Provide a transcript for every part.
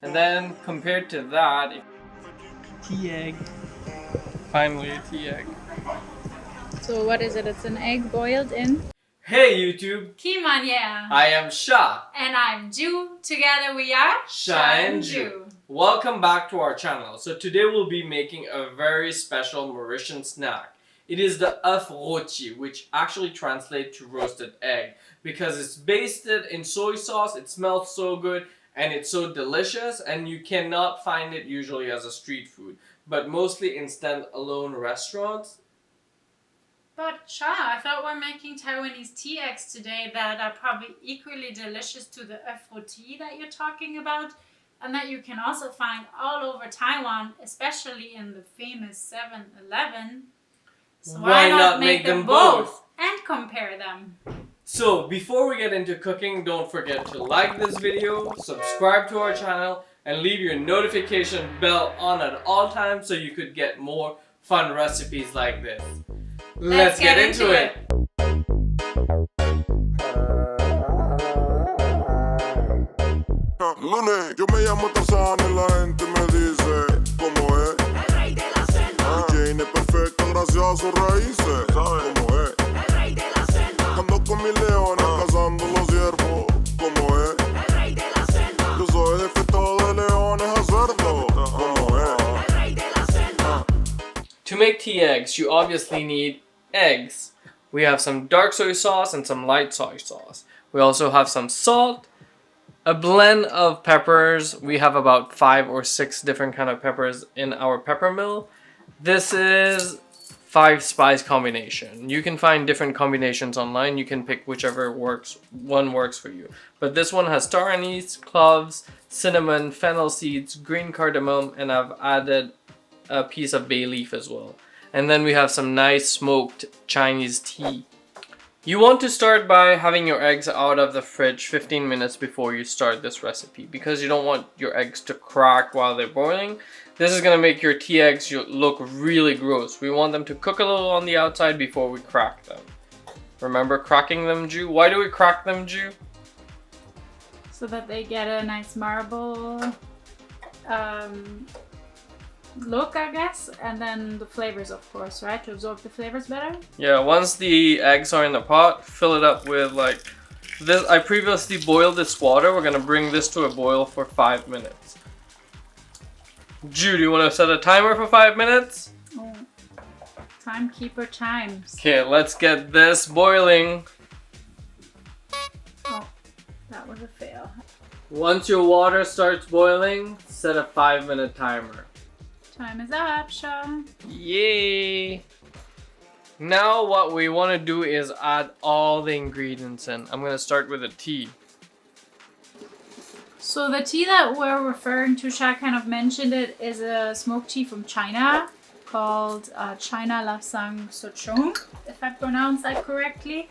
And then compared to that, tea egg. Finally a tea egg. So what is it? It's an egg boiled in... Hey YouTube! Kimanya! I am Sha. And I'm Ju. Together we are Sha and Ju. Welcome back to our channel. So today we'll be making a very special Mauritian snack. It is the Oeufs Rôtis, which actually translates to roasted egg. Because it's basted in soy sauce, it smells so good, and it's so delicious, and you cannot find it usually as a street food, but mostly in stand-alone restaurants. But Sha, I thought we're making Taiwanese tea eggs today that are probably equally delicious to the Oeufs Rôtis that you're talking about, and that you can also find all over Taiwan, especially in the famous 7-Eleven. So why not make them both and compare them? So before we get into cooking, don't forget to like this video, subscribe to our channel, and leave your notification bell on at all times so you could get more fun recipes like this. Let's get into it! Lunes, yo me llamo Tarzán y la gente me dice ¿cómo es? El rey de la selva. Jane es perfecta gracias a sus raíces. ¿Sabes cómo es? El rey de la selva. Ando con mis leones cazando los ciervos. ¿Cómo es? El rey de la selva. Yo soy defecto de leones a cerdo. ¿Cómo es? El rey de la selva. To make tea eggs, you obviously need eggs. We have some dark soy sauce and some light soy sauce. We also have some salt, a blend of peppers. We have about 5 or 6 different kind of peppers in our pepper mill. This is 5 spice combination. You can find different combinations online. You can pick whichever works for you. But this one has star anise, cloves, cinnamon, fennel seeds, green cardamom, and I've added a piece of bay leaf as well. And then we have some nice smoked Chinese tea. You want to start by having your eggs out of the fridge 15 minutes before you start this recipe, because you don't want your eggs to crack while they're boiling. This is going to make your tea eggs look really gross. We want them to cook a little on the outside before we crack them. Remember cracking them, Ju? Why do we crack them, Ju? So that they get a nice marble look, I guess, and then the flavors, of course, right? To absorb the flavors better. Yeah, once the eggs are in the pot, fill it up with like this. I previously boiled this water. We're gonna bring this to a boil for 5 minutes. Ju, do you want to set a timer for 5 minutes? Oh, timekeeper times. Okay, let's get this boiling. Oh, that was a fail. Once your water starts boiling, set a 5-minute timer. Time is up, Sha. Yay! Now what we want to do is add all the ingredients in. I'm going to start with the tea. So the tea that we're referring to, Sha kind of mentioned it, is a smoked tea from China called China Lapsang Souchong, if I pronounce that correctly.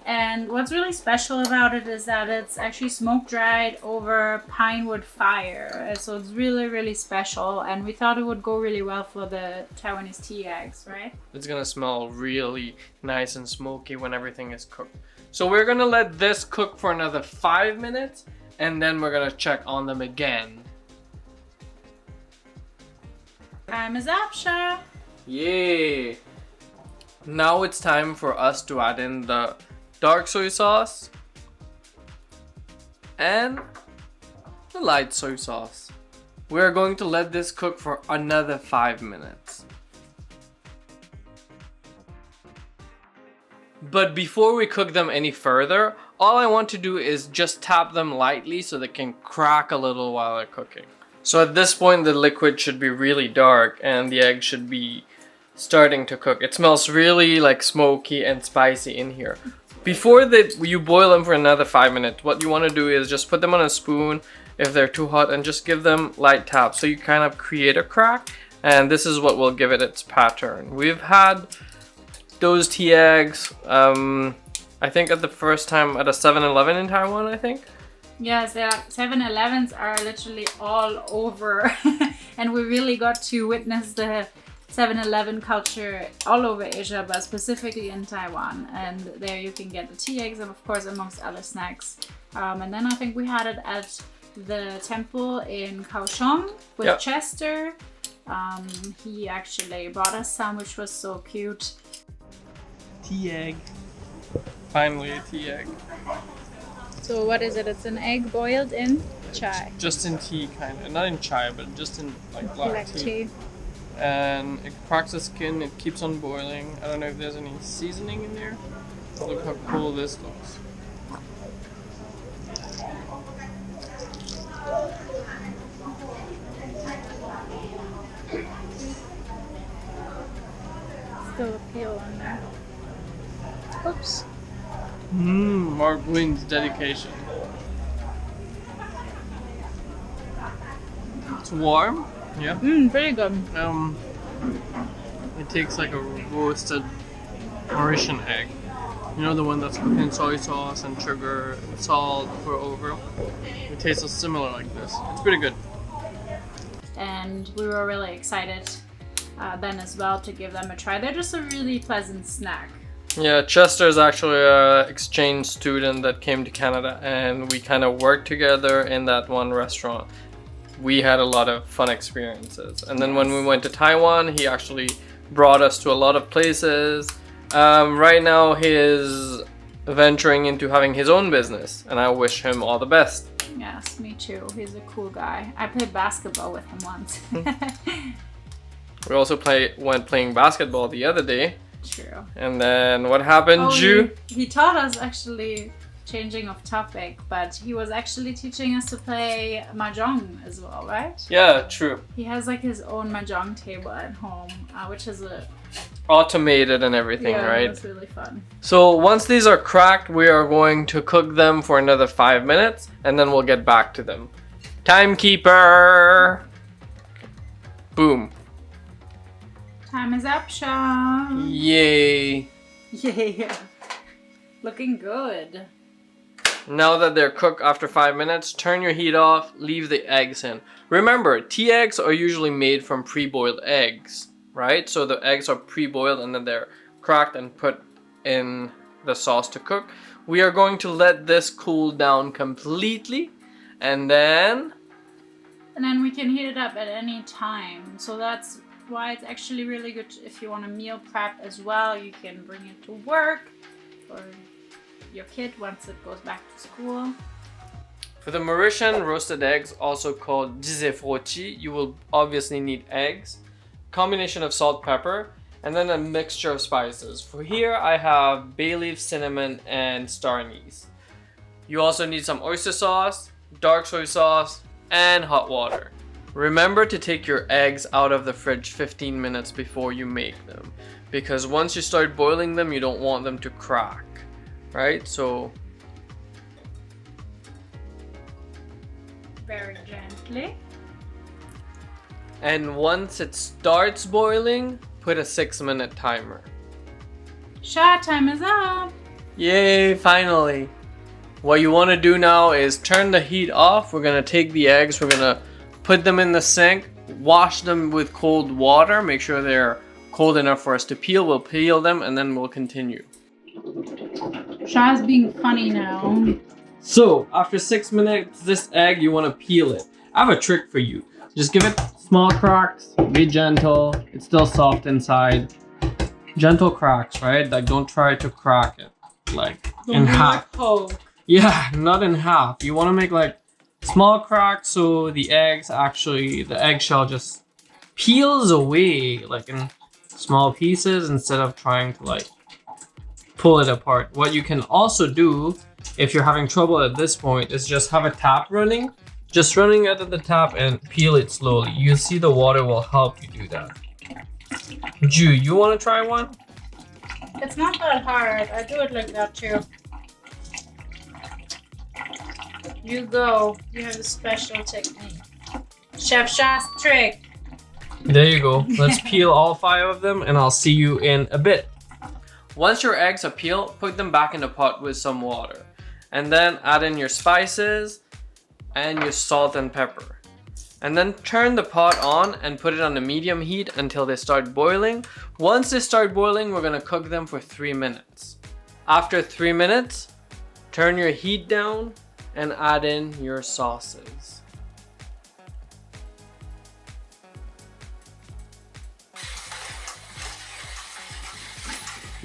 And what's really special about it is that it's actually smoke dried over pine wood fire. So it's really, really special. And we thought it would go really well for the Taiwanese tea eggs, right? It's gonna smell really nice and smoky when everything is cooked. So we're gonna let this cook for another 5 minutes, and then we're gonna check on them again. Time is up, Sha. Yay! Now it's time for us to add in the dark soy sauce and the light soy sauce. We're going to let this cook for another 5 minutes. But before we cook them any further, all I want to do is just tap them lightly so they can crack a little while they're cooking. So at this point the liquid should be really dark and the egg should be starting to cook. It smells really like smoky and spicy in here. Before you boil them for another 5 minutes, what you want to do is just put them on a spoon if they're too hot and just give them light taps so you kind of create a crack, and this is what will give it its pattern. We've had those tea eggs, I think at the first time at a 7-Eleven in Taiwan, I think. Yes, the 7-Elevens are literally all over and we really got to witness the 7-Eleven culture all over Asia, but specifically in Taiwan. And there you can get the tea eggs and of course amongst other snacks. And then I think we had it at the temple in Souchong with Yep. Chester. He actually brought us some, which was so cute. Tea egg. Finally a tea egg. So what is it? It's an egg boiled in chai. Just in tea, kind of. Not in chai, but just in like black tea. And it cracks the skin, it keeps on boiling. I don't know if there's any seasoning in there. Look how cool this looks. Still a peel on there. Oops. Mark Wing's dedication. It's warm. Yeah. Pretty good. It takes like a roasted Mauritian egg. You know, the one that's cooked in soy sauce and sugar and salt pour over. It tastes similar like this. It's pretty good. And we were really excited then as well to give them a try. They're just a really pleasant snack. Yeah, Chester is actually an exchange student that came to Canada, and we kind of worked together in that one restaurant. We had a lot of fun experiences. And then when we went to Taiwan, he actually brought us to a lot of places. Right now, he is venturing into having his own business, and I wish him all the best. Yes, me too. He's a cool guy. I played basketball with him once. We also went playing basketball the other day. True. And then what happened, Ju? He taught us, actually, changing of topic, but he was actually teaching us to play mahjong as well, right? Yeah, true. He has like his own mahjong table at home, which is Automated and everything, right? That's really fun. So once these are cracked, we are going to cook them for another 5 minutes, and then we'll get back to them. Timekeeper! Boom. Time is up, Sha. Yay. Yeah. Looking good. Now that they're cooked after 5 minutes, turn your heat off, leave the eggs in. Remember, tea eggs are usually made from pre-boiled eggs, right? So the eggs are pre-boiled and then they're cracked and put in the sauce to cook. We are going to let this cool down completely, and then we can heat it up at any time. So that's why it's actually really good if you want to meal prep as well. You can bring it to work or your kid once it goes back to school. for the Mauritian roasted eggs, also called Dizef Roti, you will obviously need eggs, combination of salt, pepper, and then a mixture of spices. For here, I have bay leaf, cinnamon, and star anise. You also need some oyster sauce, dark soy sauce, and hot water. Remember to take your eggs out of the fridge 15 minutes before you make them, because once you start boiling them, you don't want them to crack, right? So Very gently. and once it starts boiling, put a 6-minute timer. Sha, time is up. Yay, finally. What you want to do now is turn the heat off. We're going to take the eggs, we're going to put them in the sink, wash them with cold water, make sure they're cold enough for us to peel. We'll peel them and then we'll continue. Sha's being funny now. So, after 6 minutes, this egg, you want to peel it. I have a trick for you. Just give it small cracks, be gentle, it's still soft inside. Gentle cracks, right? Like, don't try to crack it, like, in half. Yeah, not in half. You want to make, like, small cracks so the eggs actually, the eggshell just peels away, like, in small pieces instead of trying to, like, pull it apart. What you can also do, if you're having trouble at this point, is just have a tap running. Just running out of the tap and peel it slowly. You'll see the water will help you do that. Ju, you want to try one? It's not that hard. I do it like that too. You go. You have a special technique. Chef Sha's trick. There you go. Let's peel all 5 of them and I'll see you in a bit. Once your eggs are peeled, put them back in the pot with some water. And then add in your spices and your salt and pepper. And then turn the pot on and put it on a medium heat until they start boiling. Once they start boiling, we're gonna cook them for 3 minutes. After 3 minutes, turn your heat down and add in your sauces.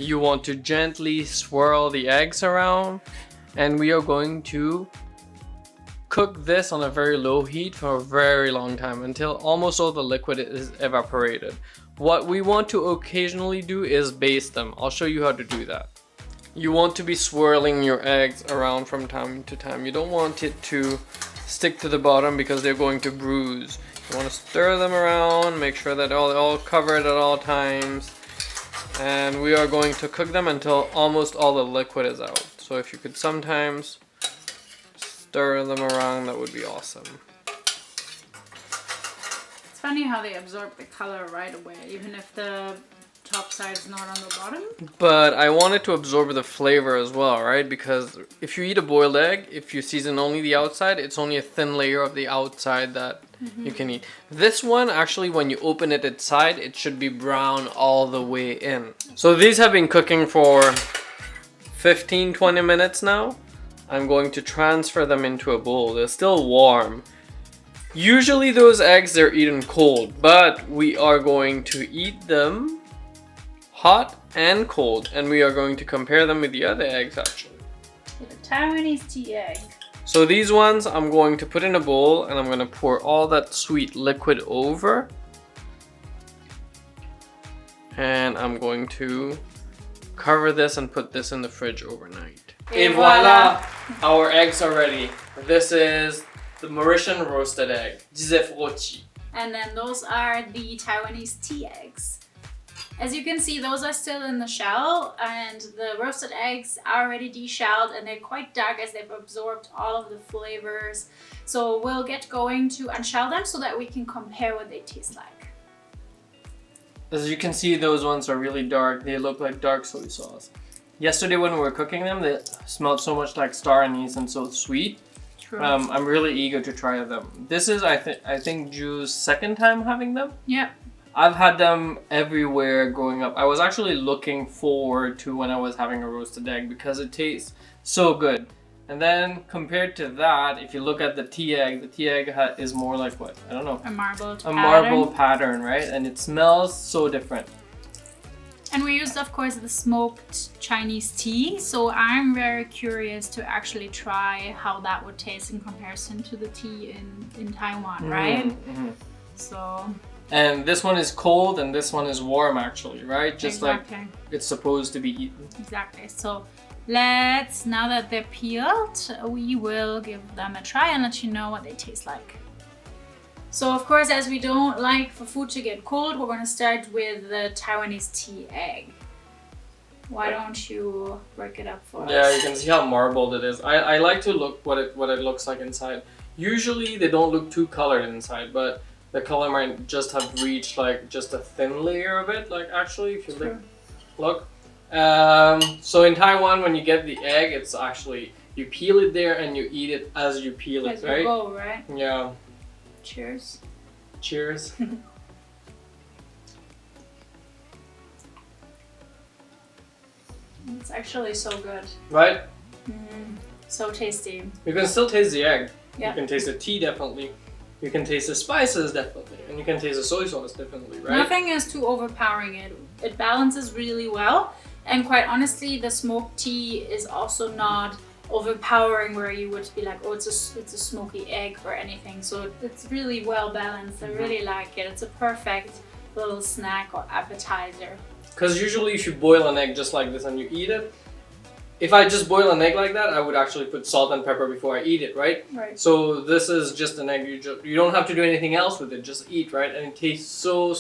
You want to gently swirl the eggs around, and we are going to cook this on a very low heat for a very long time until almost all the liquid is evaporated. What we want to occasionally do is baste them. I'll show you how to do that. You want to be swirling your eggs around from time to time. You don't want it to stick to the bottom because they're going to bruise. You want to stir them around, make sure that they're all covered at all times. And we are going to cook them until almost all the liquid is out. So if you could sometimes stir them around, that would be awesome. It's funny how they absorb the color right away, even if the top side is not on the bottom. But I want it to absorb the flavor as well, right? Because if you eat a boiled egg, if you season only the outside, it's only a thin layer of the outside that you can eat. This one, actually, when you open it inside, it should be brown all the way in. So these have been cooking for 15-20 minutes now. I'm going to transfer them into a bowl. They're still warm. Usually those eggs, they're eaten cold, but we are going to eat them hot and cold, and we are going to compare them with the other eggs actually. With a Taiwanese tea egg. So these ones I'm going to put in a bowl, and I'm going to pour all that sweet liquid over. And I'm going to cover this and put this in the fridge overnight. Et voila! Our eggs are ready. This is the Mauritian roasted egg, Dizef Roti. And then those are the Taiwanese tea eggs. As you can see, those are still in the shell, and the roasted eggs are already deshelled, and they're quite dark as they've absorbed all of the flavors. So we'll get going to unshell them so that we can compare what they taste like. As you can see, those ones are really dark. They look like dark soy sauce. Yesterday when we were cooking them, they smelled so much like star anise and so sweet. True. I'm really eager to try them. This is, I think, Ju's second time having them. Yep. I've had them everywhere growing up. I was actually looking forward to when I was having a roasted egg because it tastes so good. And then compared to that, if you look at the tea egg is more like what? I don't know. A marbled A pattern. marble pattern, right? And it smells so different. And we used, of course, the smoked Chinese tea. So I'm very curious to actually try how that would taste in comparison to the tea in Taiwan, right? Mm-hmm. So... And this one is cold and this one is warm actually, right? Just exactly. like it's supposed to be eaten. Exactly. So let's, now that they're peeled, we will give them a try and let you know what they taste like. So of course, as we don't like for food to get cold, we're going to start with the Taiwanese tea egg. Why don't you break it up for us? Yeah, you can see how marbled it is. I like to look what it looks like inside. Usually they don't look too colored inside, but the color might just have reached like just a thin layer of it. Like actually, if you look. So in Taiwan, when you get the egg, it's actually, you peel it there and you eat it as you peel it, As right? we go, right? Yeah. Cheers. Cheers. It's actually so good. Right? So tasty. You can still taste the egg. Yeah. You can taste the tea definitely. You can taste the spices definitely. And you can taste the soy sauce definitely, right? Nothing is too overpowering. It balances really well. And quite honestly, the smoked tea is also not overpowering where you would be like, oh, it's a smoky egg or anything. So it's really well balanced. I really like it. It's a perfect little snack or appetizer. Because usually if you boil an egg just like this and you eat it, if I just boil an egg like that, I would actually put salt and pepper before I eat it, right? Right. So this is just an egg. You don't have to do anything else with it. Just eat, right? And it tastes so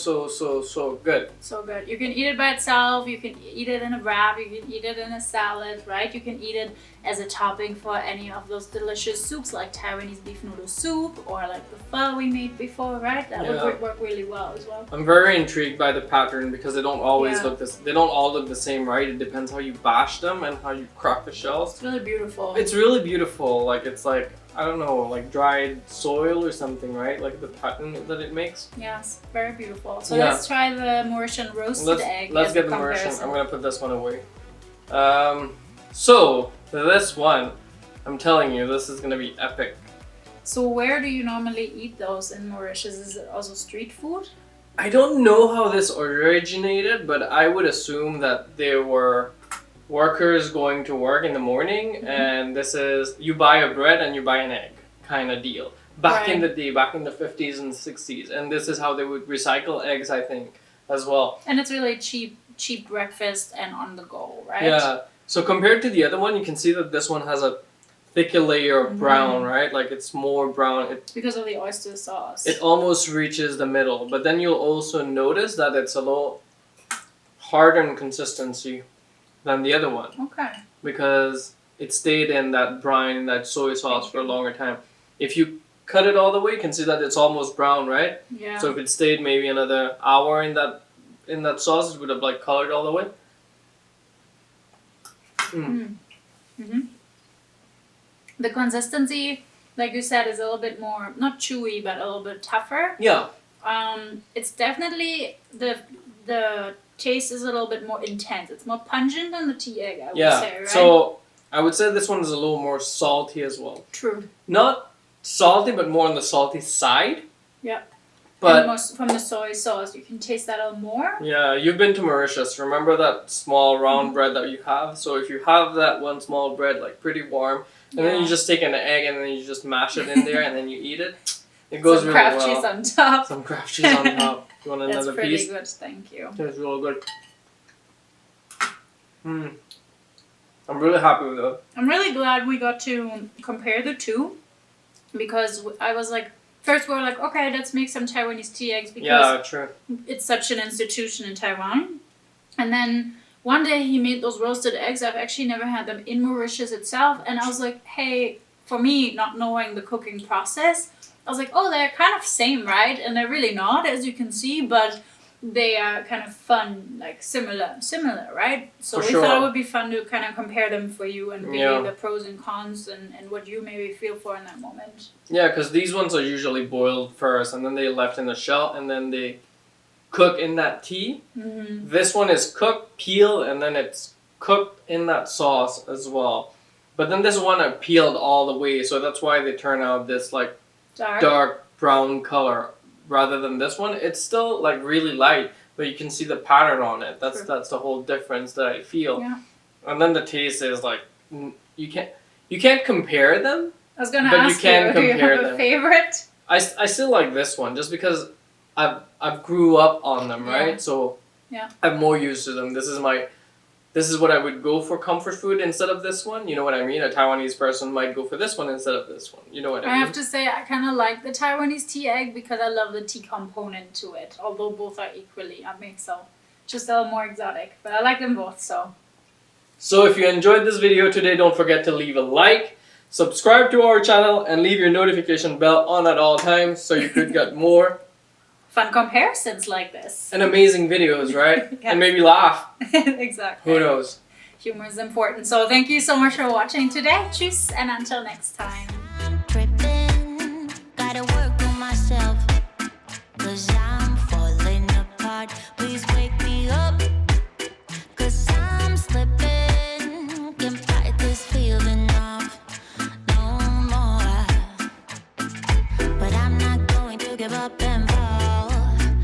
good. So good. You can eat it by itself. You can eat it in a wrap. You can eat it in a salad, right? You can eat it as a topping for any of those delicious soups like Taiwanese beef noodle soup or like the pho we made before, right? That would work really well as well. I'm very intrigued by the pattern because they don't always Yeah. they don't all look the same, right? It depends how you bash them and how you crack the shells. It's really beautiful. It's really beautiful. Like it's like, I don't know, like dried soil or something, right? Like the pattern that it makes. Yes, very beautiful. So Yeah. let's try the Mauritian roasted egg. Let's as get a the Mauritian. comparison. I'm gonna put this one away. So this one, I'm telling you, this is gonna be epic. So where do you normally eat those in Mauritius? Is it also street food? I don't know how this originated, but I would assume that there were workers going to work in the morning, and this is you buy a bread and you buy an egg kind of deal. Back in the day, back in the 50s and 60s, and this is how they would recycle eggs, I think, as well. And it's really cheap breakfast and on the go, right? Yeah. So compared to the other one, you can see that this one has a thicker layer of brown, right? Like it's more brown. Because of the oyster sauce. It almost reaches the middle, but then you'll also notice that it's a little harder in consistency than the other one. Okay. Because it stayed in that brine, in that soy sauce for a longer time. If you cut it all the way, you can see that it's almost brown, right? Yeah. So if it stayed maybe another hour in that sauce, it would have like colored all the way. The consistency, like you said, is a little bit more, not chewy, but a little bit tougher. Yeah. It's definitely, the taste is a little bit more intense. It's more pungent than the tea egg, I would say, right? So I would say this one is a little more salty as well. True. Not salty, but more on the salty side. Yeah. But and from the soy sauce, you can taste that a little more. Yeah, you've been to Mauritius. Remember that small round bread that you have? So if you have that one small bread, like pretty warm, and then you just take an egg and then you just mash it in there and then you eat it, it goes really well. Some craft cheese on top. Some craft cheese on top. You want another piece? That's pretty good, thank you. It's really good. I'm really happy with it. I'm really glad we got to compare the two, because I was like, first we were like, okay, let's make some Taiwanese tea eggs because it's such an institution in Taiwan. And then one day he made those roasted eggs. I've actually never had them in Mauritius itself. And I was like, hey, for me, not knowing the cooking process, I was like, oh, they're kind of same, right? And they're really not, as you can see, but they are kind of fun, like similar, right? So we thought it would be fun to kind of compare them for you and give the pros and cons and what you maybe feel for in that moment. Yeah, because these ones are usually boiled first and then they left in the shell and then they cook in that tea. This one is cooked, peeled, and then it's cooked in that sauce as well. But then this one are peeled all the way, so that's why they turn out this like dark brown color. Rather than this one, it's still like really light, but you can see the pattern on it. That's the whole difference that I feel. Yeah. And then the taste is like you can't compare them. I was gonna ask you, do you have a favorite? I still like this one just because I've grew up on them, right? So I'm more used to them. This is what I would go for comfort food instead of this one. You know what I mean? A Taiwanese person might go for this one instead of this one. You know what I mean? I have to say I kind of like the Taiwanese tea egg because I love the tea component to it. Although both are equally yummy, so just a little more exotic. But I like them both, so. So if you enjoyed this video today, don't forget to leave a like, subscribe to our channel, and leave your notification bell on at all times so you could get more fun comparisons like this. And amazing videos, right? And maybe laugh. Exactly. Who knows? Humor is important. So thank you so much for watching today. Tschüss, and until next time. Tripping, gotta work on myself, 'cause I'm falling apart.